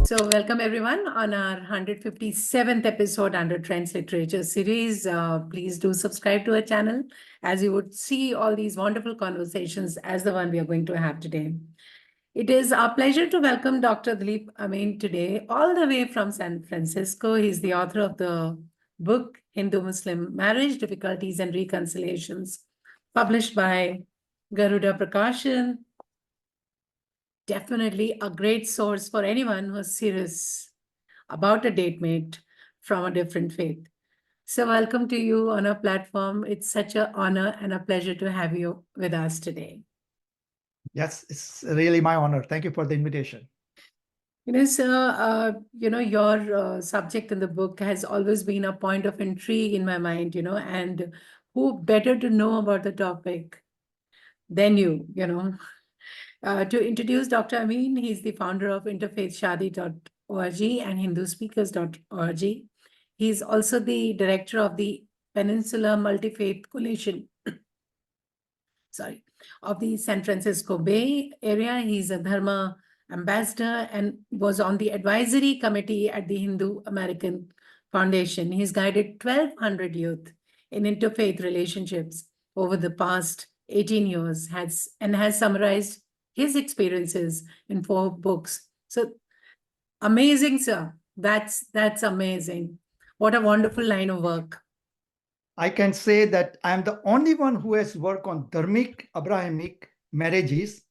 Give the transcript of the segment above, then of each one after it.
So welcome everyone on our 157th episode under Trends Literature series. Please do subscribe to our channel as you would see all these wonderful conversations as the one we are going to have today. It is our pleasure to welcome Dr. Dilip Amin today, all the way from San Francisco. He's the author of the book Hindu-Muslim Marriage, Difficulties and Reconciliations, published by Garuda Prakashan. Definitely a great source for anyone who's serious about a date mate from a different faith. So welcome to you on our platform. It's such an honor and a pleasure to have you with us today. Yes, it's really my honor. Thank you for the invitation. Sir, your subject in the book has always been a point of intrigue in my mind, and who better to know about the topic than you. To introduce Dr. Amin, he's the founder of interfaithshadi.org and hinduspeakers.org. He's also the director of the Peninsula Multifaith Coalition, of the San Francisco Bay Area. He's a Dharma Ambassador and was on the advisory committee at the Hindu American Foundation. He's guided 1,200 youth in interfaith relationships over the past 18 years, has summarized his experiences in 4 books. So amazing, sir. That's amazing. What a wonderful line of work. I can say that I'm the only one who has worked on dharmic Abrahamic marriages,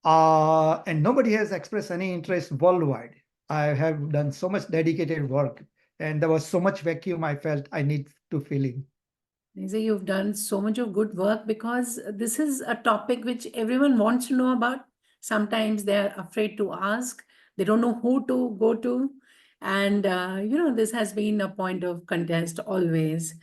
and nobody has expressed any interest worldwide. I have done so much dedicated work, and there was so much vacuum I felt I need to fill in. You've done so much of good work because this is a topic which everyone wants to know about. Sometimes they're afraid to ask. They don't know who to go to. And, this has been a point of contest always.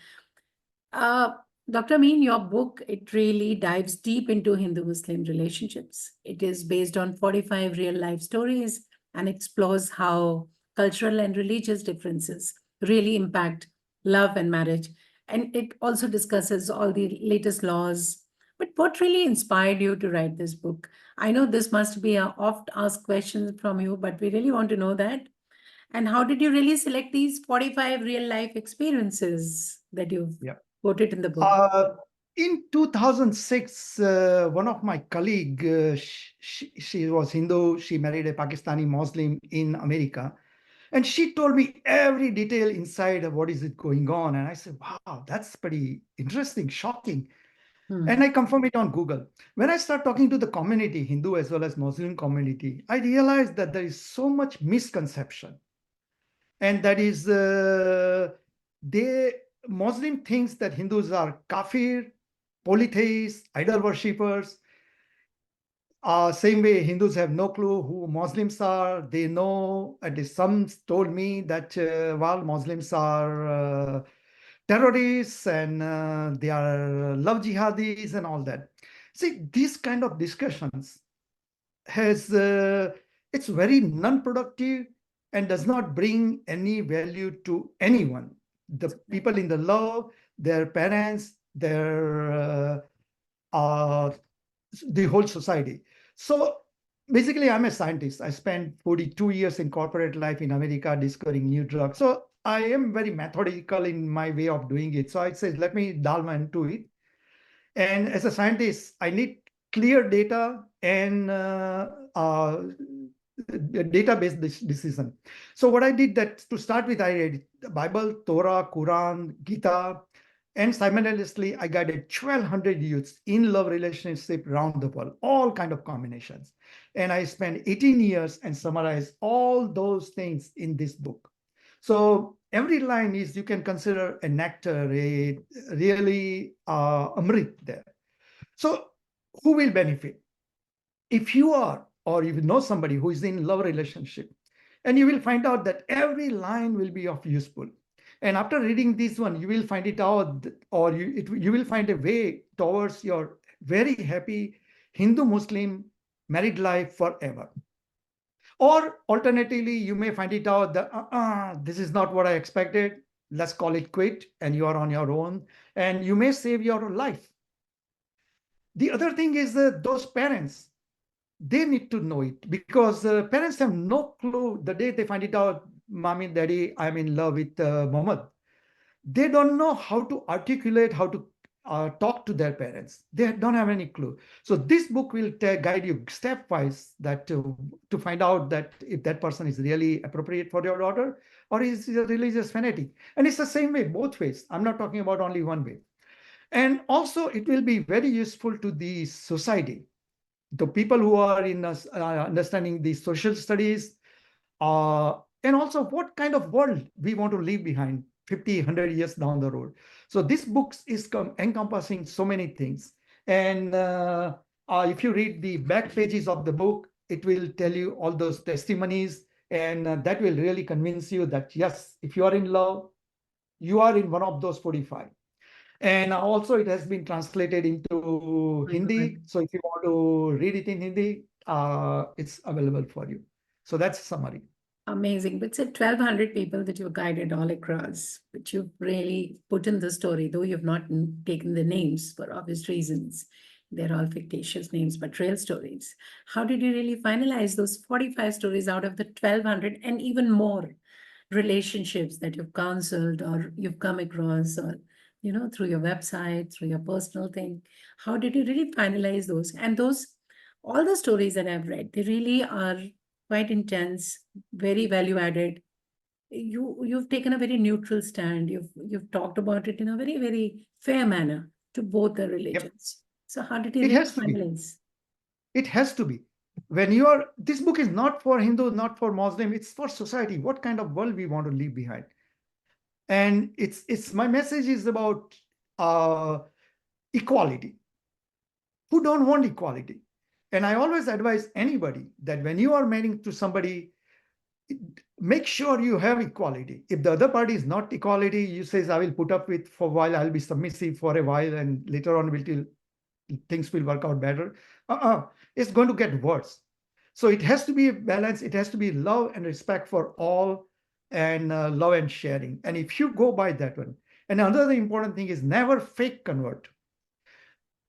Dr. Amin, your book, it really dives deep into Hindu-Muslim relationships. It is based on 45 real-life stories and explores how cultural and religious differences really impact love and marriage. And it also discusses all the latest laws. But what really inspired you to write this book? I know this must be an oft-asked question from you, but we really want to know that. And how did you really select these 45 real-life experiences that you've quoted in the book? In 2006, one of my colleagues, she was Hindu. She married a Pakistani Muslim in America. And she told me every detail inside of what is it going on. And I said, wow, that's pretty interesting, shocking. And I confirm it on Google. When I start talking to the community, Hindu as well as Muslim community, I realized that there is so much misconception. And that is, Muslim thinks that Hindus are kafir, polytheists, idol worshippers. Same way, Hindus have no clue who Muslims are. They know, at least some told me that while Muslims are terrorists and they are love jihadis and all that. See, these kind of discussions it's very non-productive and does not bring any value to anyone. The people in the love, their parents, the whole society. So basically, I'm a scientist. I spent 42 years in corporate life in America discovering new drugs. So I am very methodical in my way of doing it. So I said, let me delve into it. And as a scientist, I need clear data and database decision. So what I did that to start with, I read the Bible, Torah, Quran, Gita, and simultaneously, I guided 1,200 youths in love relationship around the world, all kind of combinations. And I spent 18 years and summarized all those things in this book. So every line is, you can consider a nectar, a really amrit there. So who will benefit? If you are, or you know somebody who is in love relationship, and you will find out that every line will be of useful. And after reading this one, you will find it out, or you will find a way towards your very happy Hindu-Muslim married life forever. Or alternatively, you may find it out that this is not what I expected. Let's call it quit, and you are on your own, and you may save your life. The other thing is that those parents, they need to know it, because parents have no clue the day they find it out, mommy, daddy, I'm in love with Mohammed. They don't know how to articulate, how to talk to their parents. They don't have any clue. So this book will guide you stepwise that to find out that if that person is really appropriate for your daughter or is a religious fanatic. And it's the same way, both ways. I'm not talking about only one way. And also it will be very useful to the society, the people who are in understanding the social studies, and also what kind of world we want to leave behind 50, 100 years down the road. So this book is encompassing so many things. And if you read the back pages of the book, it will tell you all those testimonies, and that will really convince you that, yes, if you are in love, you are in one of those 45. And also it has been translated into Hindi. So if you want to read it in Hindi, it's available for you. So that's a summary. Amazing. But it's 1,200 people that you've guided all across, but you've really put in the story, though you've not taken the names for obvious reasons. They're all fictitious names, but real stories. How did you really finalize those 45 stories out of the 1,200 and even more relationships that you've counseled or you've come across, or, through your website, through your personal thing? How did you really finalize those? And all the stories that I've read, they really are quite intense, very value added. You've taken a very neutral stand. You've talked about it in a very, very fair manner to both the religions. So how did you It has to be. finalize? It has to be. This book is not for Hindu, not for Muslim, it's for society. What kind of world we want to leave behind? And it's my message is about equality. Who don't want equality? And I always advise anybody that when you are marrying to somebody, make sure you have equality. If the other party is not equality, you say, I will put up with for a while, I'll be submissive for a while, and later on things will work out better. It's going to get worse. So it has to be a balance. It has to be love and respect for all, and love and sharing. And if you go by that one, and another important thing is never fake convert.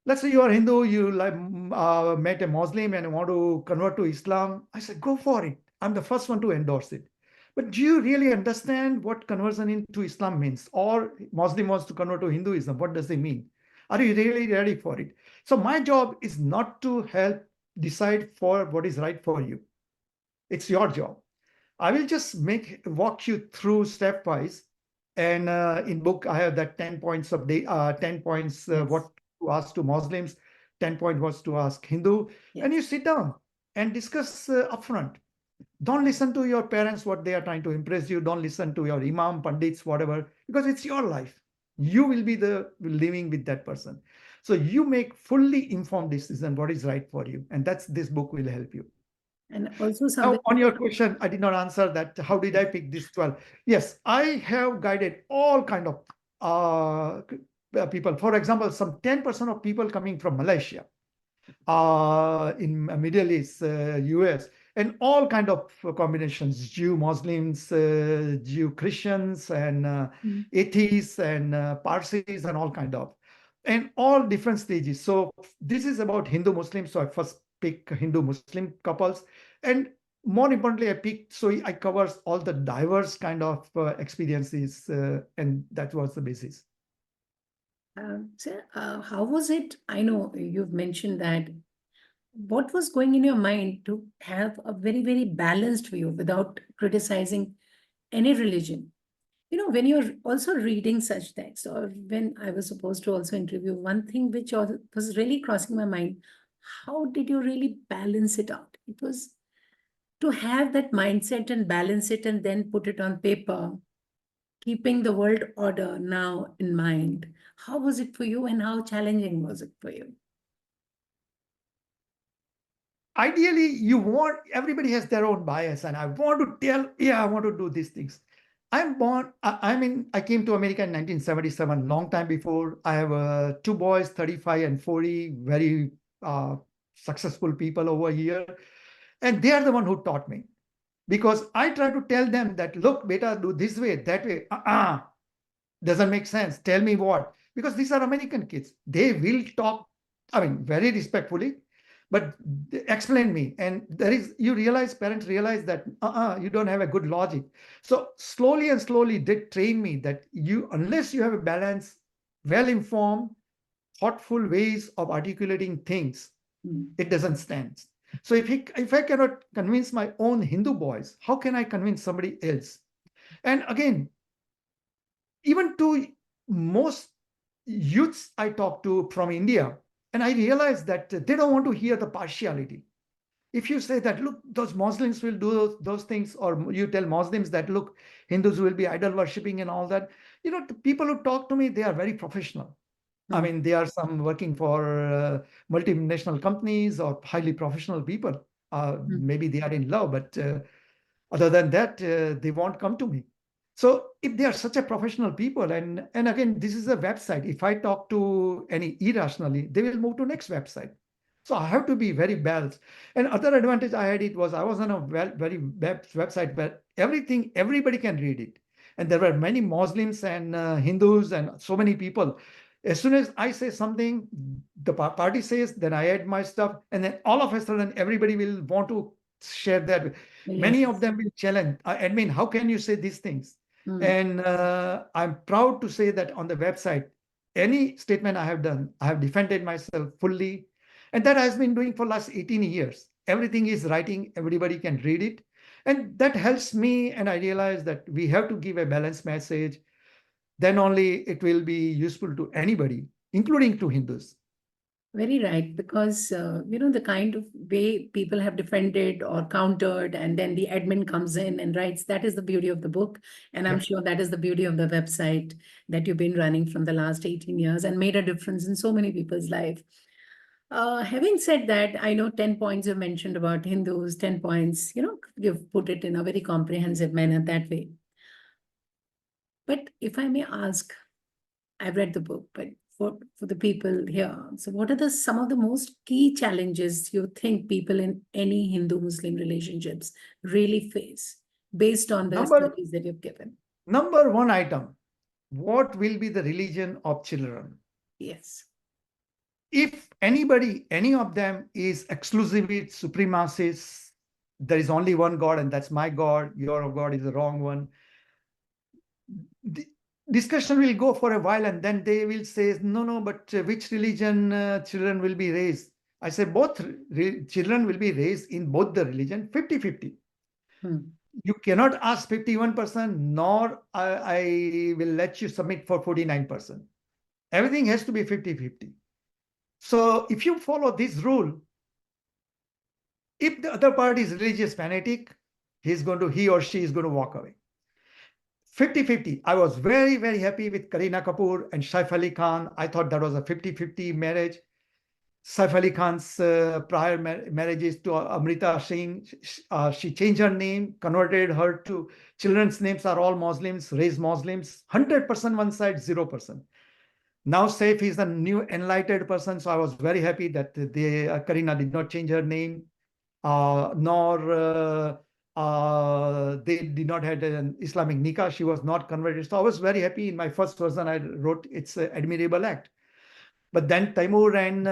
Let's say you are Hindu, you met a Muslim and want to convert to Islam. I said, go for it. I'm the first one to endorse it. But do you really understand what conversion into Islam means? Or Muslim wants to convert to Hinduism. What does it mean? Are you really ready for it? So my job is not to help decide for what is right for you. It's your job. I will just walk you through stepwise. And in book, I have that 10 points of 10 points, Yes. what to ask to Muslims, 10 point was to ask Hindu. Yes. And you sit down and discuss upfront. Don't listen to your parents, what they are trying to impress you. Don't listen to your imam, pandits, whatever, because it's your life. You will be living with that person. So you make fully informed decision what is right for you. And this book will help you. And also Now, on your question, I did not answer that. How did I pick these 12? Yes, I have guided all kind of people. For example, some 10% of people coming from Malaysia, in Middle East, US, and all kind of combinations, Jew, Muslims, Jew, Christians, and atheists, and Parsis, and all kind of, and all different stages. So this is about Hindu Muslims. So I first pick Hindu Muslim couples, and more importantly, I picked, so I covers all the diverse kind of experiences, and that was the basis. So, how was it? I know you've mentioned that. What was going in your mind to have a very, very balanced view without criticizing any religion? When you're also reading such texts, or when I was supposed to also interview, one thing which was really crossing my mind, how did you really balance it out? It was to have that mindset and balance it and then put it on paper, keeping the world order now in mind. How was it for you, and how challenging was it for you? Ideally, everybody has their own bias, and I want to I want to do these things. I came to America in 1977, long time before. I have 2 boys, 35 and 40, very successful people over here. And they are the one who taught me. Because I try to tell them that, look, beta, do this way, that way. Doesn't make sense. Tell me what. Because these are American kids. They will talk, very respectfully. but explain me. And parents realize that you don't have a good logic. So slowly and slowly they train me that unless you have a balanced, well-informed, thoughtful ways of articulating things, it doesn't stand. So if I cannot convince my own Hindu boys, how can I convince somebody else? And again, even to most youths I talk to from India, and I realize that they don't want to hear the partiality. If you say that, look, those Muslims will do those things, or you tell Muslims that, look, Hindus will be idol worshipping and all that, the people who talk to me, they are very professional. I mean, they are some working for multinational companies or highly professional people. Maybe they are in love, but other than that, they won't come to me. So if they are such a professional people, and again, this is a website. If I talk to any irrationally, they will move to next website. So I have to be very balanced. And other advantage I had it was I was on a very website where everybody can read it. And there were many Muslims and Hindus and so many people. As soon as I say something, the party says, then I add my stuff. And then all of a sudden, everybody will want to share that. Many of them will challenge, admin, how can you say these things? And I'm proud to say that on the website, any statement I have done, I have defended myself fully. And that has been doing for last 18 years. Everything is writing, everybody can read it. And that helps me. And I realize that we have to give a balanced message. Then only it will be useful to anybody, including to Hindus. Very right, because the kind of way people have defended or countered, and then the admin comes in and writes. That is the beauty of the book, and I'm sure that is the beauty of the website that you've been running from the last 18 years and made a difference in so many people's life. Having said that, I know 10 points you mentioned about Hindus, 10 points. You've put it in a very comprehensive manner that way. But if I may ask, I've read the book, but for the people here, so what are some of the most key challenges you think people in any Hindu-Muslim relationships really face based on the studies that you've given? Number one item, what will be the religion of children? Yes. If any of them is exclusively supremacist, there is only one God and that's my God, your God is the wrong one. The discussion will go for a while and then they will say, no, but which religion children will be raised? I say both children will be raised in both the religion, 50-50. You cannot ask 51%, nor I will let you submit for 49%. Everything has to be 50-50. So if you follow this rule, if the other party is religious fanatic, he or she is going to walk away. 50-50. I was very, very happy with Kareena Kapoor and Saif Ali Khan. I thought that was a 50-50 marriage. Saif Ali Khan's prior marriages to Amrita Singh, she changed her name, converted her to children's names are all Muslims, raised Muslims, 100% one side, 0%. Now Saif is a new enlightened person, so I was very happy that Kareena did not change her name, nor they did not have an Islamic nikah. She was not converted. So I was very happy. In my first version, I wrote, it's an admirable act. But then Taimur and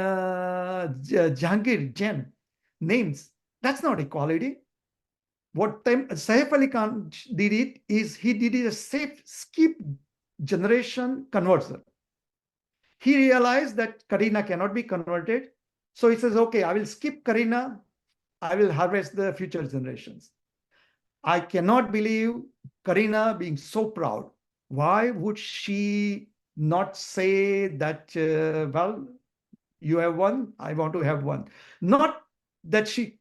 Jahangir, Jain, names, that's not equality. What Saif Ali Khan did he did a safe skip generation conversion. He realized that Kareena cannot be converted. So he says, okay, I will skip Kareena. I will harvest the future generations. I cannot believe Kareena being so proud. Why would she not say that, well, you have one, I want to have one? Not that she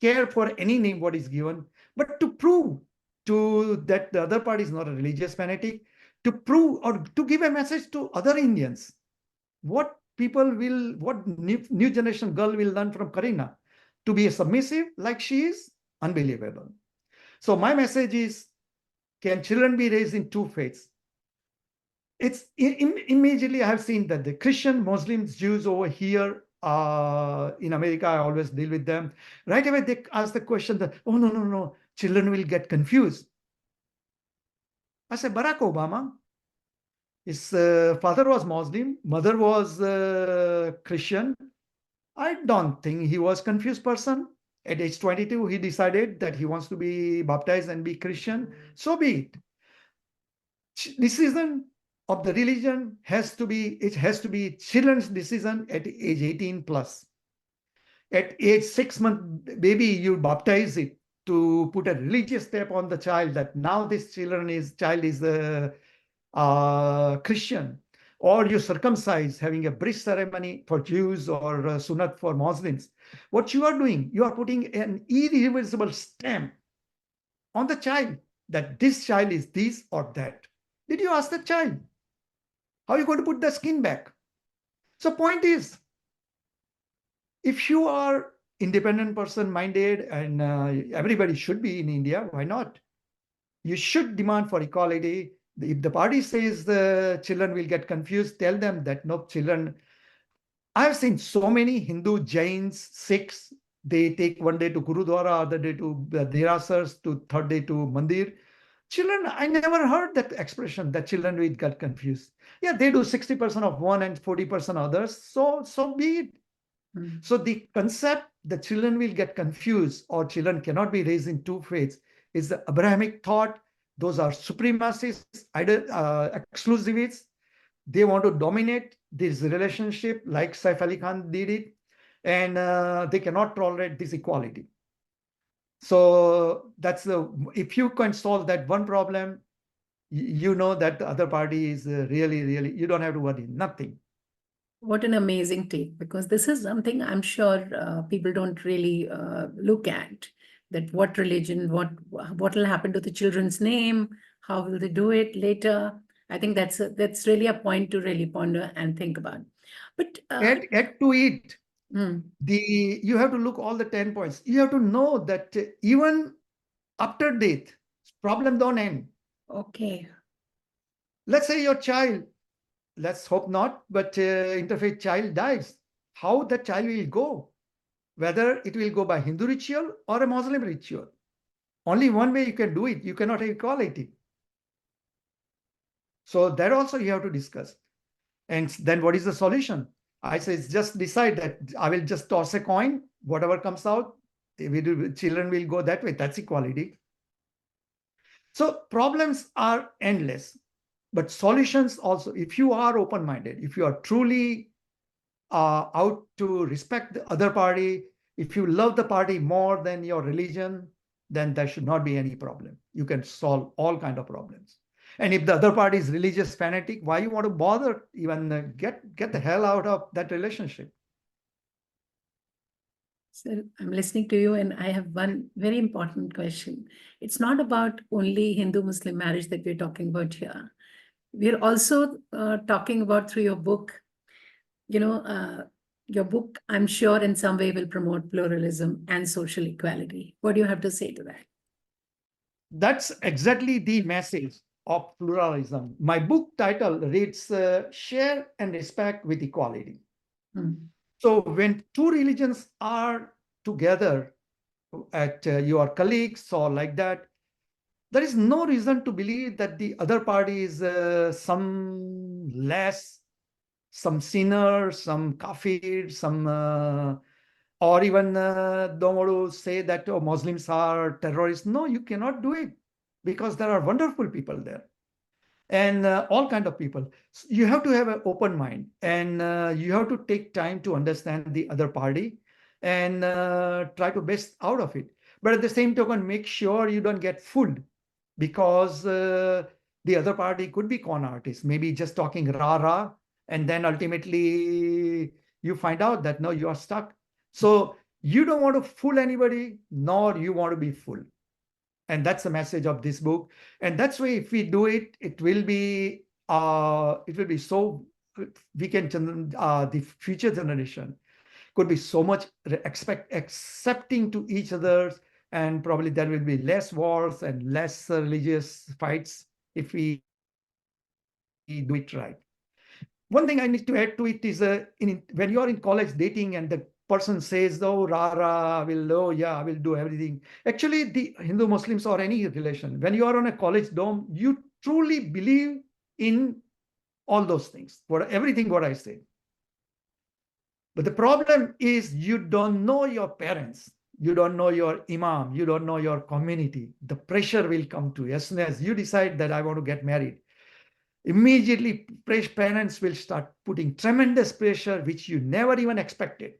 care for any name what is given, but to prove that the other party is not a religious fanatic, to prove or to give a message to other Indians. What new generation girl will learn from Kareena? To be submissive like she is? Unbelievable. So my message is, can children be raised in two faiths? It's immediately I have seen that the Christian, Muslims, Jews over here in America, I always deal with them. Right away, they ask the question that, oh, no, children will get confused. I said, Barack Obama, his father was Muslim, mother was Christian. I don't think he was confused person. At age 22, he decided that he wants to be baptized and be Christian. So be it. Decision of the religion it has to be children's decision at age 18 plus. At age 6 months, baby, you baptize it to put a religious step on the child that now this child is a Christian, or you circumcise, having a bris ceremony for Jews or sunat for Muslims. What you are doing, you are putting an irreversible stamp on the child that this child is this or that. Did you ask the child? How are you going to put the skin back? So point is, if you are independent person minded, and everybody should be in India, why not? You should demand for equality. If the party says the children will get confused, tell them that no, children. I've seen so many Hindu, Jains, Sikhs, they take one day to Gurudwara, other day to Derasars, to third day to Mandir. Children, I never heard that expression that children will get confused. Yeah, they do 60% of one and 40% others. So be it. So the concept that children will get confused or children cannot be raised in two faiths is the Abrahamic thought. Those are supremacists, exclusivists. They want to dominate this relationship like Saif Ali Khan did it, and they cannot tolerate this equality. So if you can solve that one problem, you know that the other party is really, you don't have to worry, nothing. What an amazing take, because this is something I'm sure people don't really look at, that what religion, what will happen to the children's name, how will they do it later. I think that's really a point to really ponder and think about. But add to it, you have to look all the 10 points. You have to know that even after death, problem don't end. Okay. Let's say your child, let's hope not, but interfaith child dies. How the child will go? Whether it will go by Hindu ritual or a Muslim ritual. Only one way you can do it. You cannot have equality. So that also you have to discuss. And then what is the solution? I say, just decide that I will just toss a coin, whatever comes out, children will go that way. That's equality. So problems are endless, but solutions also, if you are open-minded, if you are truly out to respect the other party, if you love the party more than your religion, then there should not be any problem. You can solve all kinds of problems. And if the other party is religious fanatic, why you want to bother even get the hell out of that relationship? So I'm listening to you, and I have one very important question. It's not about only Hindu-Muslim marriage that we're talking about here. We're also talking about, through your book, your book, I'm sure in some way will promote pluralism and social equality. What do you have to say to that? That's exactly the message of pluralism. My book title reads Share and Respect with Equality. So when two religions are together at your colleagues or like that, there is no reason to believe that the other party is some less, some sinner, some kafir, some, or even don't want to say that Muslims are terrorists. No, you cannot do it because there are wonderful people there and all kind of people. So you have to have an open mind, and you have to take time to understand the other party and try to best out of it. But at the same token, make sure you don't get fooled, because the other party could be con artist, maybe just talking rah, and then ultimately you find out that no, you are stuck. So you don't want to fool anybody, nor you want to be fooled. And that's the message of this book. And that's why if we do it, it will be so, we can, the future generation could be so much accepting to each other, and probably there will be less wars and less religious fights if we do it right. One thing I need to add to it is when you are in college dating and the person says, oh, rah, I will do everything. Actually, the Hindu Muslims or any relation, when you are on a college dorm, you truly believe in all those things, everything what I say. But the problem is you don't know your parents. You don't know your imam. You don't know your community. The pressure will come to you. As soon as you decide that I want to get married, immediately parents will start putting tremendous pressure, which you never even expected.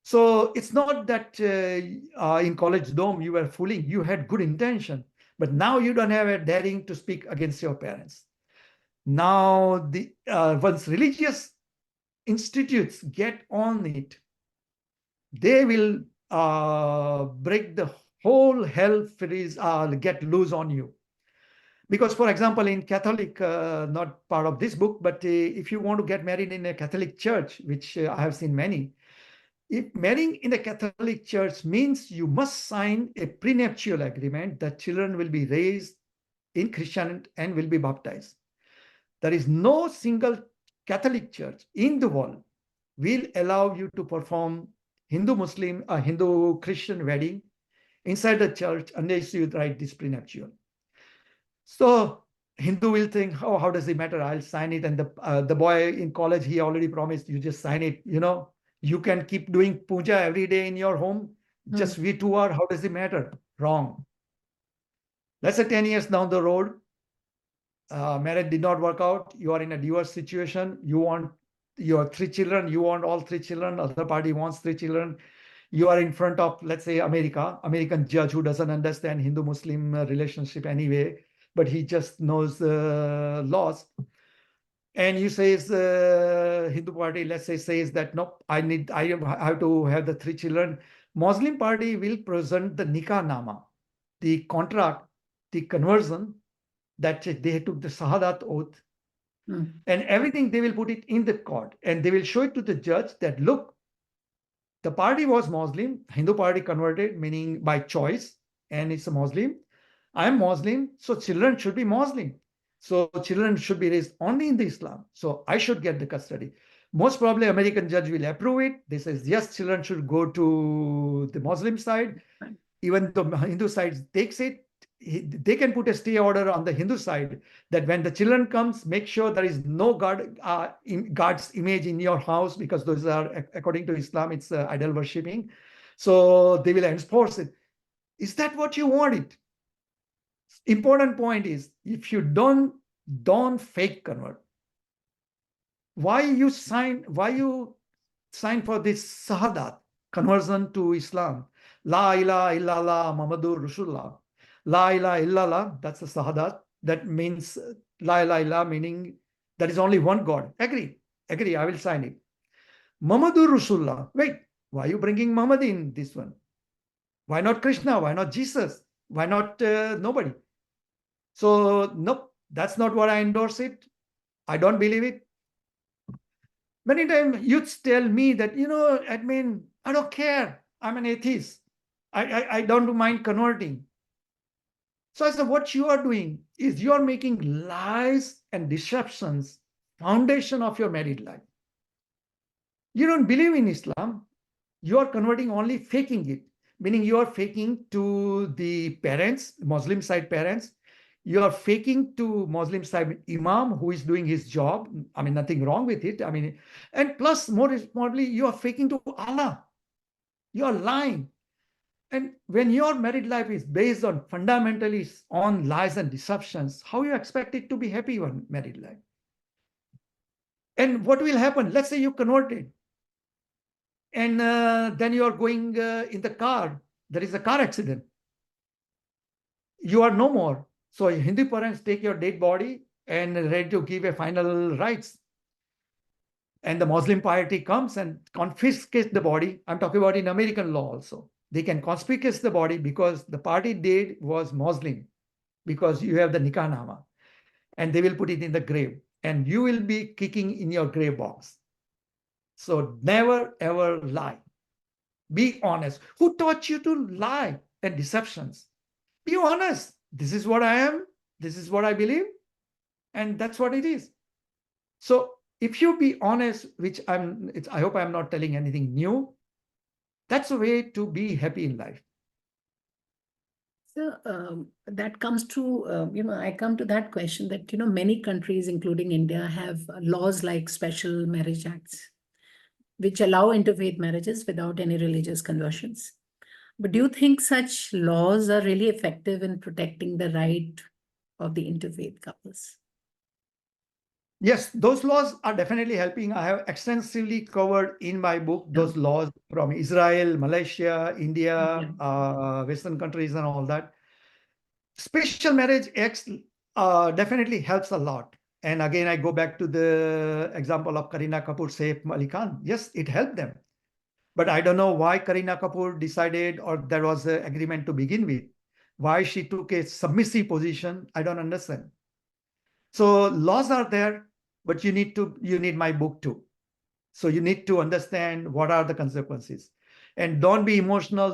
So it's not that in college dorm you were fooling, you had good intention, but now you don't have a daring to speak against your parents. Now, once religious institutes get on it, they will break the whole hell freeze, get loose on you. Because, for example, in Catholic, not part of this book, but if you want to get married in a Catholic church, which I have seen many, if marrying in a Catholic church means you must sign a prenuptial agreement that children will be raised in Christian and will be baptized. There is no single Catholic church in the world will allow you to perform Hindu-Muslim, Hindu-Christian wedding inside the church unless you write this prenuptial. So Hindu will think, oh, how does it matter? I'll sign it. And the boy in college, he already promised, you just sign it. You can keep doing puja every day in your home. Just we two are, how does it matter? Wrong. Let's say 10 years down the road, marriage did not work out. You are in a divorce situation. You want your 3 children. You want all 3 children. Other party wants 3 children. You are in front of, let's say, American judge who doesn't understand Hindu-Muslim relationship anyway, but he just knows laws. And you says Hindu party, let's say, says that no, I have to have the 3 children. Muslim party will present the nikah nama, the contract, the conversion that they took the shahadat oath, and everything. They will put it in the court, and they will show it to the judge that look, the party was Muslim, Hindu party converted, meaning by choice, and it's a Muslim. I am Muslim, so children should be Muslim. So children should be raised only in the Islam. So I should get the custody. Most probably American judge will approve it. They says, yes, children should go to the Muslim side. Even the Hindu side takes it, they can put a stay order on the Hindu side that when the children comes, make sure there is no God's image in your house, because those are, according to Islam, it's idol worshipping. So they will enforce it. Is that what you want it? Important point is, if you don't fake convert. Why you sign for this shahadat, conversion to Islam? La ilaha illallah Muhammadur Rasulullah. La ilaha illallah, that's the shahadat. That means la ilaha illallah, meaning there is only one God. Agree, I will sign it. Muhammadur Rasulullah. Wait, why are you bringing Muhammad in this one? Why not Krishna? Why not Jesus? Why not nobody? So, nope, that's not what I endorse it. I don't believe it. Many times youths tell me that, admin, I don't care. I'm an atheist. I don't mind converting. So I said, what you are doing is you are making lies and deceptions foundation of your married life. You don't believe in Islam. You are converting, only faking it, meaning you are faking to the parents, Muslim side parents. You are faking to Muslim side imam who is doing his job. I mean, nothing wrong with it. I mean, and plus, more importantly, you are faking to Allah. You are lying. And when your married life is based on fundamentally on lies and deceptions, how you expect it to be happy one married life? And what will happen? Let's say you converted, and then you are going in the car. There is a car accident. You are no more. So Hindu parents take your dead body and ready to give a final rites. And the Muslim party comes and confiscates the body. I'm talking about in American law also. They can confiscate the body because the party did was Muslim, because you have the nikah nama, and they will put it in the grave, and you will be kicking in your grave box. So never ever lie. Be honest. Who taught you to lie and deceptions? Be honest. This is what I am. This is what I believe. And that's what it is. So if you be honest, which I hope I'm not telling anything new, that's a way to be happy in life. So that comes to, I come to that question that, many countries, including India, have laws like special marriage acts. which allow interfaith marriages without any religious conversions. But do you think such laws are really effective in protecting the right of the interfaith couples? Yes, those laws are definitely helping. I have extensively covered in my book those laws from Israel, Malaysia, India, Western countries, and all that. Special Marriage Acts definitely helps a lot. And again, I go back to the example of Kareena Kapoor, Saif Ali Khan. Yes, it helped them. But I don't know why Kareena Kapoor decided, or there was an agreement to begin with, why she took a submissive position. I don't understand. So laws are there, but you need my book too. So you need to understand what are the consequences. And don't be emotional,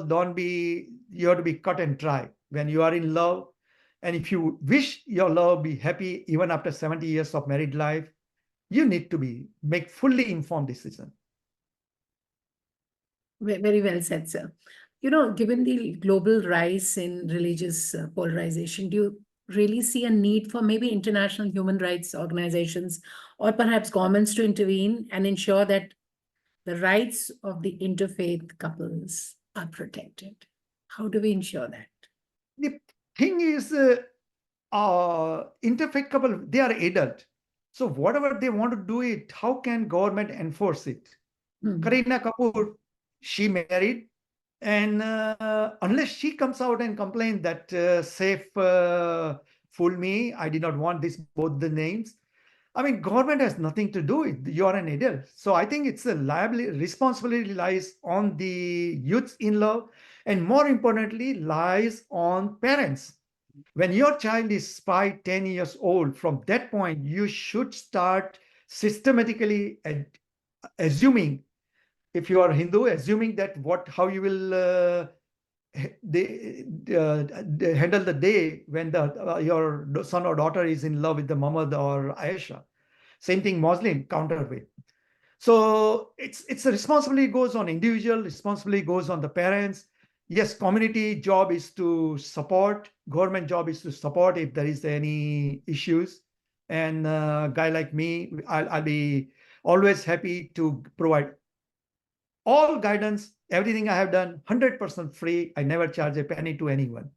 you have to be cut and dry. When you are in love, and if you wish your love be happy even after 70 years of married life, you need to make fully informed decision. Very well said, sir. Given the global rise in religious polarization, do you really see a need for maybe international human rights organizations or perhaps governments to intervene and ensure that the rights of the interfaith couples are protected? How do we ensure that? The thing is, interfaith couple, they are adult. So whatever they want to do it, how can government enforce it? Kareena Kapoor, she married, and unless she comes out and complains that Saif fooled me, I did not want both the names. I mean, government has nothing to do with it. You are an adult. So I think it's a responsibility lies on the youths in love, and more importantly, lies on parents. When your child is 5, 10 years old, from that point, you should start systematically assuming, if you are Hindu, assuming that how you will handle the day when your son or daughter is in love with the Muhammad or Aisha. Same thing, Muslim counterweight. So it's a responsibility goes on individual, responsibility goes on the parents. Yes, community job is to support, government job is to support if there is any issues. And a guy like me, I'll be always happy to provide all guidance, everything I have done, 100% free. I never charge a penny to anyone.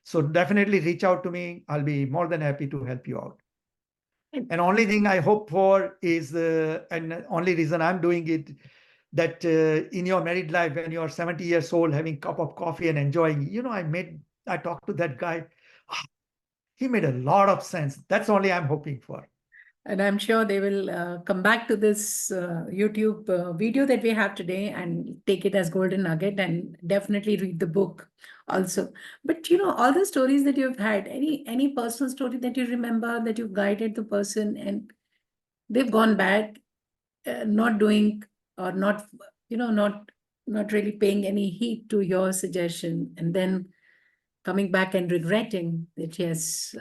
So definitely reach out to me. I'll be more than happy to help you out. And only thing I hope for is, and only reason I'm doing it, that in your married life, when you're 70 years old, having a cup of coffee and enjoying, I talked to that guy. He made a lot of sense. That's only I'm hoping for. And I'm sure they will come back to this YouTube video that we have today and take it as golden nugget and definitely read the book also. But all the stories that you've had, any personal story that you remember that you've guided the person and they've gone back, not doing or not, not really paying any heed to your suggestion, and then coming back and regretting that yes,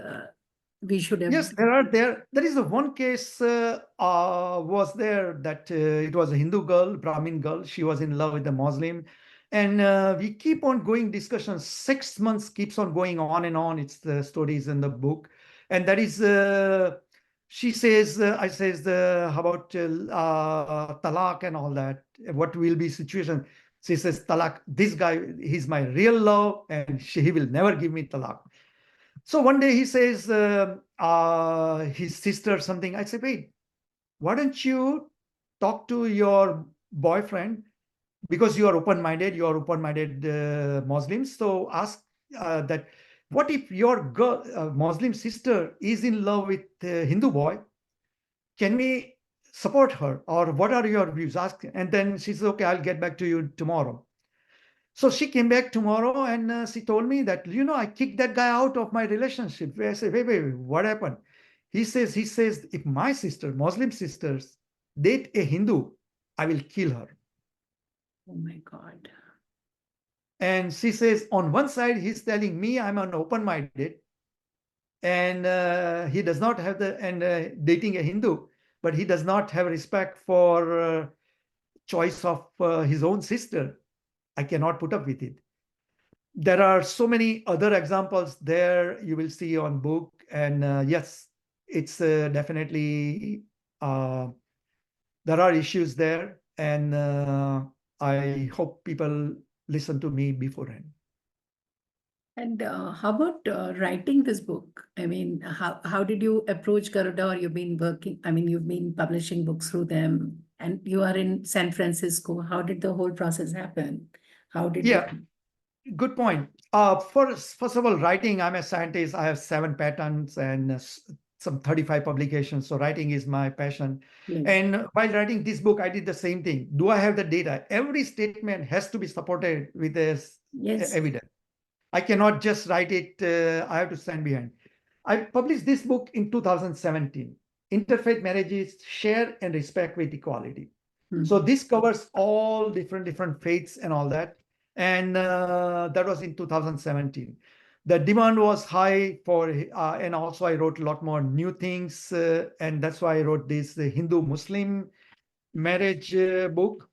we should have. Yes, there is a one case was there that it was a Hindu girl, Brahmin girl. She was in love with a Muslim, and we keep on going discussions. 6 months keeps on going on and on. It's the stories in the book, and that is she says, I says, how about talak and all that? What will be situation? She says, talak. This guy, he's my real love, and he will never give me talak. So one day he says, his sister something. I say, wait, why don't you talk to your boyfriend? Because you are open-minded Muslims. So ask that, what if your girl, Muslim sister is in love with a Hindu boy? Can we support her? Or what are your views? Ask. And then she says, okay, I'll get back to you tomorrow. So she came back tomorrow and she told me that, I kicked that guy out of my relationship. I said, wait, what happened? He says, if my sister, Muslim sisters, date a Hindu, I will kill her. Oh my God. And she says, on one side, he's telling me I'm an open-minded and he does not have dating a Hindu, but he does not have respect for choice of his own sister. I cannot put up with it. There are so many other examples there you will see on book. And yes, it's definitely, there are issues there. and I hope people listen to me beforehand. And how about writing this book? I mean, how did you approach Garuda, or you've been working? I mean, you've been publishing books through them, and you are in San Francisco. How did the whole process happen? How did Yeah, good point. First of all, writing, I'm a scientist. I have 7 patents and some 35 publications. So writing is my passion. Yes. And while writing this book, I did the same thing. Do I have the data? Every statement has to be supported with this Yes. evidence. I cannot just write it. I have to stand behind. I published this book in 2017, Interfaith Marriage-Share and Respect with Equality. So this covers all different faiths and all that. And that was in 2017. The demand was high for, and also I wrote a lot more new things. And that's why I wrote this Hindu-Muslim marriage book.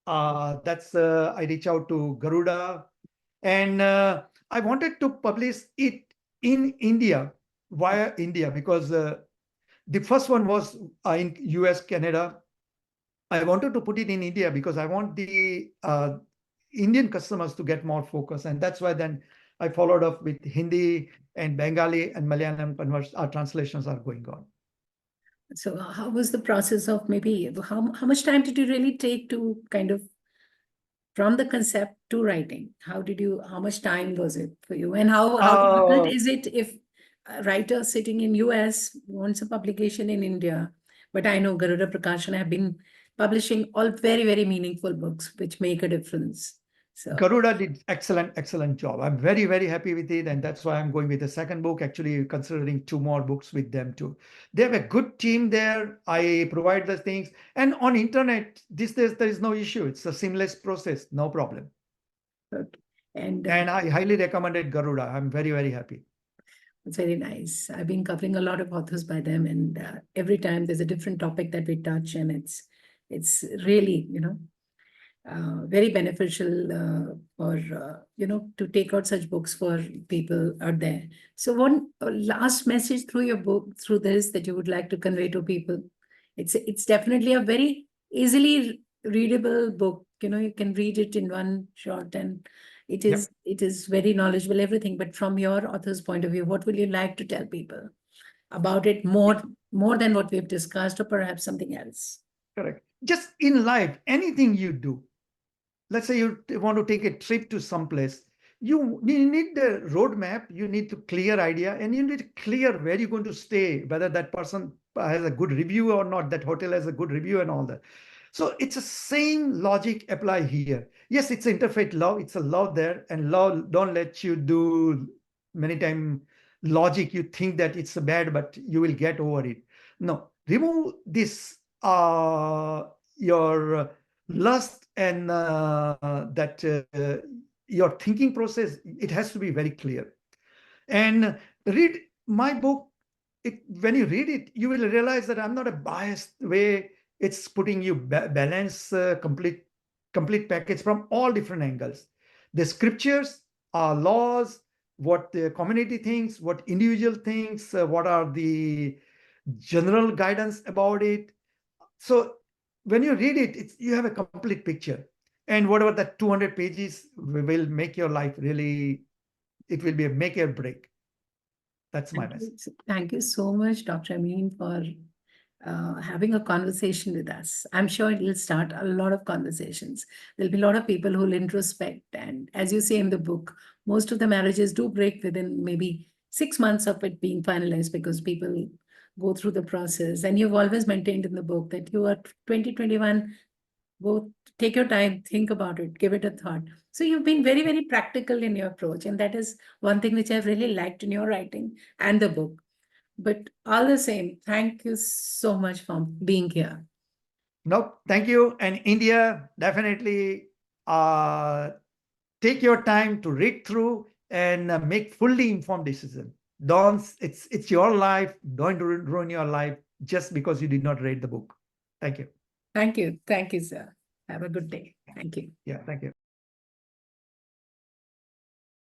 I reached out to Garuda, and I wanted to publish it in India, via India, because the first one was in US, Canada. I wanted to put it in India because I want the Indian customers to get more focus. And that's why then I followed up with Hindi and Bengali and Malayalam translations are going on. So how was the process of maybe, how much time did you really take to kind of, from the concept to writing? How much time was it for you? And how difficult is it if a writer sitting in US wants a publication in India? But I know Garuda Prakashan have been publishing all very, very meaningful books, which make a difference. So Garuda did excellent job. I'm very happy with it. And that's why I'm going with the second book, actually considering 2 more books with them too. They have a good team there. I provide the things. And on internet, these days, there is no issue. It's a seamless process, no problem. okay. And I highly recommended Garuda. I'm very happy. it's very nice. I've been covering a lot of authors by them, and every time there's a different topic that we touch, and it's really, very beneficial for, to take out such books for people out there. So one last message through your book, through this, that you would like to convey to people. It's definitely a very easily readable book. You can read it in one shot, and it is very knowledgeable, everything. But from your author's point of view, what will you like to tell people about it more than what we've discussed, or perhaps something else? Correct. Just in life, anything you do, let's say you want to take a trip to someplace, you need the roadmap, you need a clear idea, and you need clear where you're going to stay, whether that person has a good review or not, that hotel has a good review and all that. So it's the same logic apply here. Yes, it's interfaith love. It's a love there, and love don't let you do many times logic. You think that it's bad, but you will get over it. No, remove this your lust and your thinking process. It has to be very clear. And read my book. When you read it, you will realize that I'm not a biased way. It's putting you balance, complete package from all different angles. The scriptures, laws, what the community thinks, what individual thinks, what are the general guidance about it. So when you read it, you have a complete picture. And whatever that 200 pages will make your life really, it will be a make or break. That's my message. Thank you so much, Dr. Amin, for having a conversation with us. I'm sure it will start a lot of conversations. There'll be a lot of people who will introspect. And as you say in the book, most of the marriages do break within maybe 6 months of it being finalized, because people go through the process. And you've always maintained in the book that you are 2021, go take your time, think about it, give it a thought. So you've been very practical in your approach. And that is one thing which I've really liked in your writing and the book. But all the same, thank you so much for being here. No, thank you. And India, definitely take your time to read through and make fully informed decision. It's your life. Don't ruin your life just because you did not read the book. Thank you. Thank you. Thank you, sir. Have a good day. Thank you. Yeah, thank you.